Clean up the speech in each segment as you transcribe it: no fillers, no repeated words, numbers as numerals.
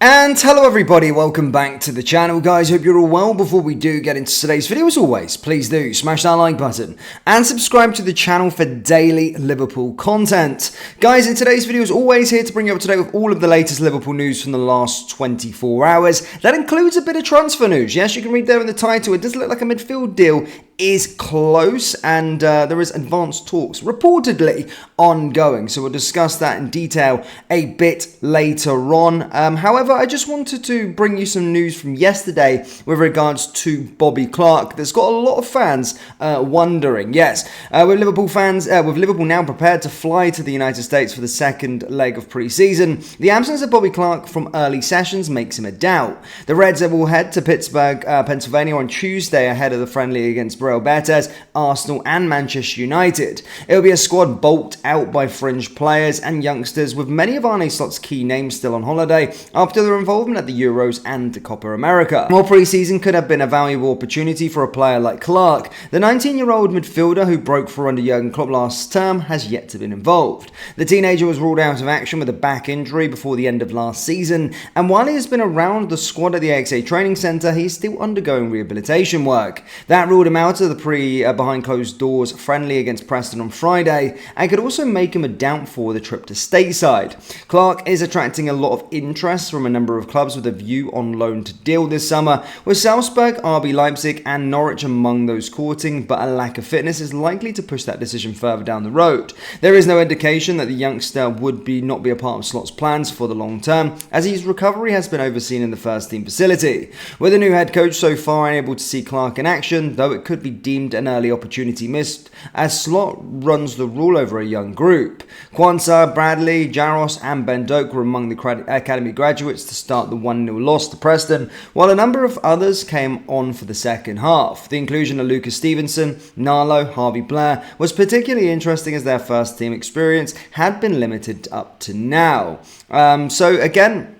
And hello everybody, welcome back to the channel guys, hope you're all well. Before we do get into today's video, as always, please do smash that like button and subscribe to the channel for daily Liverpool content. Guys, in today's video, as always, here to bring you up to date with all of the latest Liverpool news from the last 24 hours. That includes a bit of transfer news. Yes, you can read there in the title, it does look like a midfield deal is close and there is advanced talks reportedly ongoing, so we'll discuss that in detail a bit later on. However, I just wanted to bring you some news from yesterday with regards to Bobby Clark that's got a lot of fans wondering. Yes, with Liverpool now prepared to fly to the United States for the second leg of pre-season, the absence of Bobby Clark from early sessions makes him a doubt. The Reds will head to Pittsburgh, Pennsylvania on Tuesday ahead of the friendly against Real Betis, Arsenal and Manchester United. It will be a squad bulked out by fringe players and youngsters, with many of Arne Slot's key names still on holiday after their involvement at the Euros and the Copa America. More pre-season could have been a valuable opportunity for a player like Clark. The 19-year-old midfielder who broke through under Jurgen Klopp last term has yet to be involved. The teenager was ruled out of action with a back injury before the end of last season, and while he has been around the squad at the AXA training centre, he's still undergoing rehabilitation work. That ruled him out of the behind closed doors friendly against Preston on Friday, and could also make him a doubt for the trip to stateside. Clark is attracting a lot of interest from a number of clubs with a view on loan to deal this summer, with Salzburg, RB Leipzig and Norwich among those courting, but a lack of fitness is likely to push that decision further down the road. There is no indication that the youngster would not be a part of Slot's plans for the long term, as his recovery has been overseen in the first team facility. With a new head coach so far unable to see Clark in action, though it could be deemed an early opportunity missed, as Slot runs the rule over a young group. Kwanzaa, Bradley, Jaros and Ben Doak were among the academy graduates to start the 1-0 loss to Preston, while a number of others came on for the second half. The inclusion of Lucas Stevenson, Narlo, Harvey Blair was particularly interesting as their first team experience had been limited up to now. So again,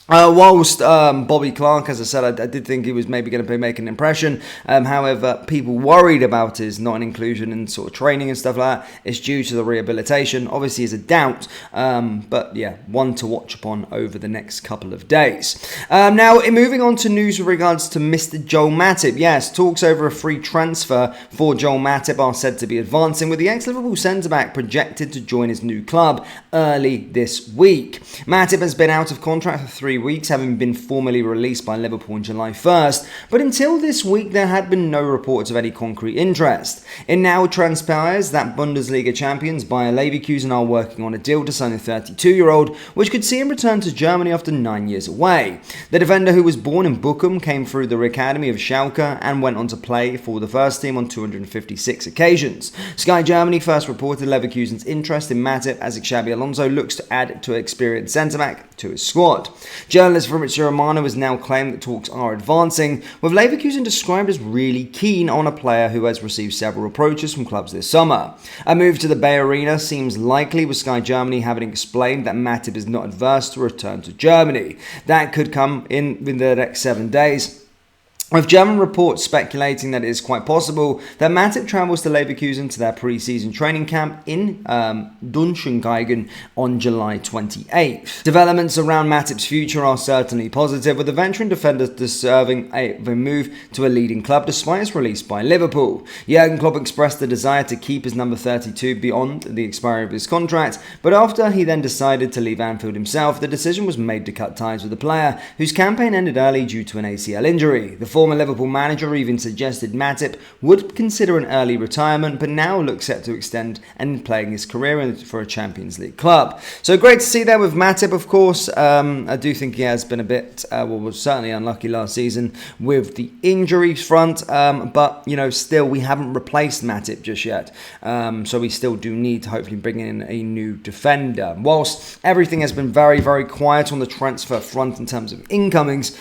whilst Bobby Clark, as I said, I did think he was maybe going to be making an impression. However, people worried about his non-inclusion in sort of training and stuff like that. It's due to the rehabilitation. Obviously, is a doubt, but yeah, one to watch upon over the next couple of days. Now, moving on to news with regards to Mr. Joel Matip. Yes, talks over a free transfer for Joel Matip are said to be advancing, with the ex-Liverpool centre-back projected to join his new club early this week. Matip has been out of contract for 3 weeks, having been formally released by Liverpool on July 1st, but until this week there had been no reports of any concrete interest. It now transpires that Bundesliga champions Bayer Leverkusen are working on a deal to sign the 32-year-old, which could see him return to Germany after 9 years away. The defender, who was born in Bochum, came through the academy of Schalke and went on to play for the first team on 256 occasions. Sky Germany first reported Leverkusen's interest in Matip as Xabi Alonso looks to add to an experienced centre-back to his squad. Journalist Fabrizio Romano has now claimed that talks are advancing, with Leverkusen described as really keen on a player who has received several approaches from clubs this summer. A move to the Bay Arena seems likely, with Sky Germany having explained that Matip is not adverse to return to Germany. That could come in the next 7 days, with German reports speculating that it is quite possible that Matip travels to Leverkusen to their pre-season training camp in Dunschengeigen on July 28th. Developments around Matip's future are certainly positive, with the veteran defender deserving a move to a leading club despite his release by Liverpool. Jurgen Klopp expressed the desire to keep his number 32 beyond the expiry of his contract, but after he then decided to leave Anfield himself, the decision was made to cut ties with the player, whose campaign ended early due to an ACL injury. The former Liverpool manager even suggested Matip would consider an early retirement, but now looks set to extend and playing his career for a Champions League club. So great to see that with Matip, of course. I do think he has been a bit, was certainly unlucky last season with the injury front, but, you know, still we haven't replaced Matip just yet. So we still do need to hopefully bring in a new defender. Whilst everything has been very, very quiet on the transfer front in terms of incomings,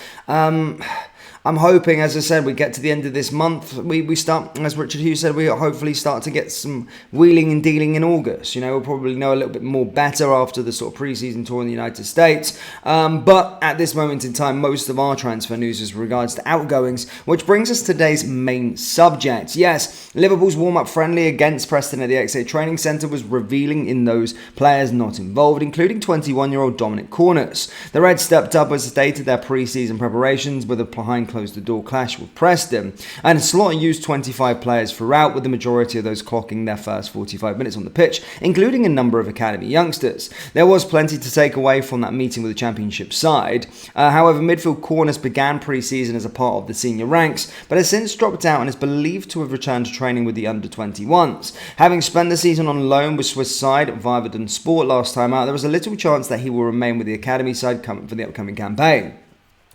I'm hoping, as I said, we get to the end of this month, we start, as Richard Hughes said, we hopefully start to get some wheeling and dealing in August. We'll probably know a little bit more better after the sort of pre-season tour in the United States. But at this moment in time, most of our transfer news is with regards to outgoings, which brings us to today's main subject. Yes, Liverpool's warm-up friendly against Preston at the XA Training Centre was revealing in those players not involved, including 21-year-old Dominic Corness. The Reds stepped up as stated their pre-season preparations with a behind closed-the-door clash with Preston, and Slaughter used 25 players throughout, with the majority of those clocking their first 45 minutes on the pitch, including a number of academy youngsters. There was plenty to take away from that meeting with the Championship side. However, midfield Corness began pre-season as a part of the senior ranks, but has since dropped out and is believed to have returned to training with the under-21s. Having spent the season on loan with Swiss side Vivadon Sport last time out, there was a little chance that he will remain with the academy side for the upcoming campaign.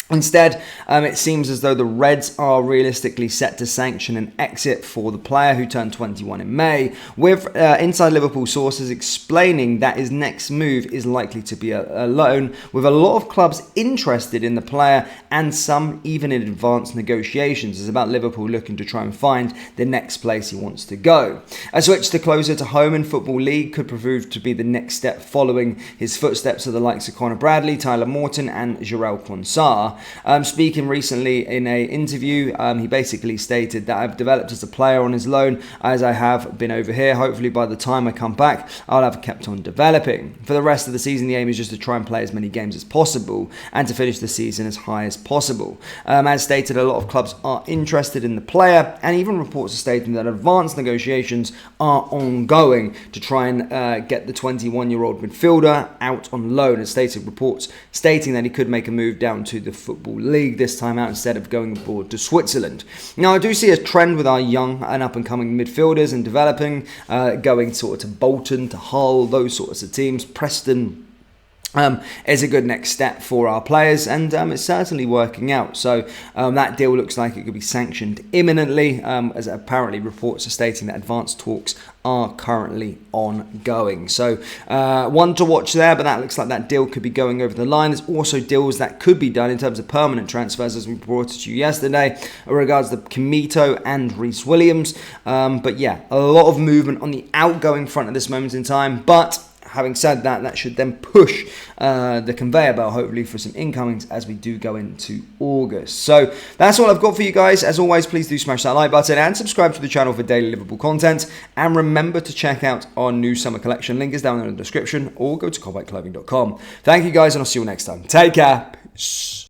Instead, it seems as though the Reds are realistically set to sanction an exit for the player who turned 21 in May, with inside Liverpool sources explaining that his next move is likely to be a loan, with a lot of clubs interested in the player and some even in advanced negotiations. It's about Liverpool looking to try and find the next place he wants to go. A switch to closer to home in Football League could prove to be the next step following his footsteps of the likes of Conor Bradley, Tyler Morton and Jurgen Quansah. Speaking recently in an interview, he basically stated that I've developed as a player on his loan as I have been over here. Hopefully by the time I come back, I'll have kept on developing. For the rest of the season, the aim is just to try and play as many games as possible and to finish the season as high as possible. As stated, a lot of clubs are interested in the player, and even reports are stating that advanced negotiations are ongoing to try and get the 21-year-old midfielder out on loan, as stated reports stating that he could make a move down to the Football League this time out instead of going abroad to Switzerland. Now, I do see a trend with our young and up-and-coming midfielders and developing, going sort of to Bolton, to Hull, those sorts of teams. Preston is a good next step for our players, and it's certainly working out. So that deal looks like it could be sanctioned imminently, as apparently reports are stating that advanced talks are currently ongoing. So one to watch there, but that looks like that deal could be going over the line. There's also deals that could be done in terms of permanent transfers, as we brought it to you yesterday, in regards to Kimito and Reece Williams. But yeah, a lot of movement on the outgoing front at this moment in time, but having said that, that should then push the conveyor belt, hopefully, for some incomings as we do go into August. So that's all I've got for you guys. As always, please do smash that like button and subscribe to the channel for daily Liverpool content. And remember to check out our new summer collection. Link is down in the description, or go to cobwhiteclothing.com. Thank you guys, and I'll see you next time. Take care. Peace.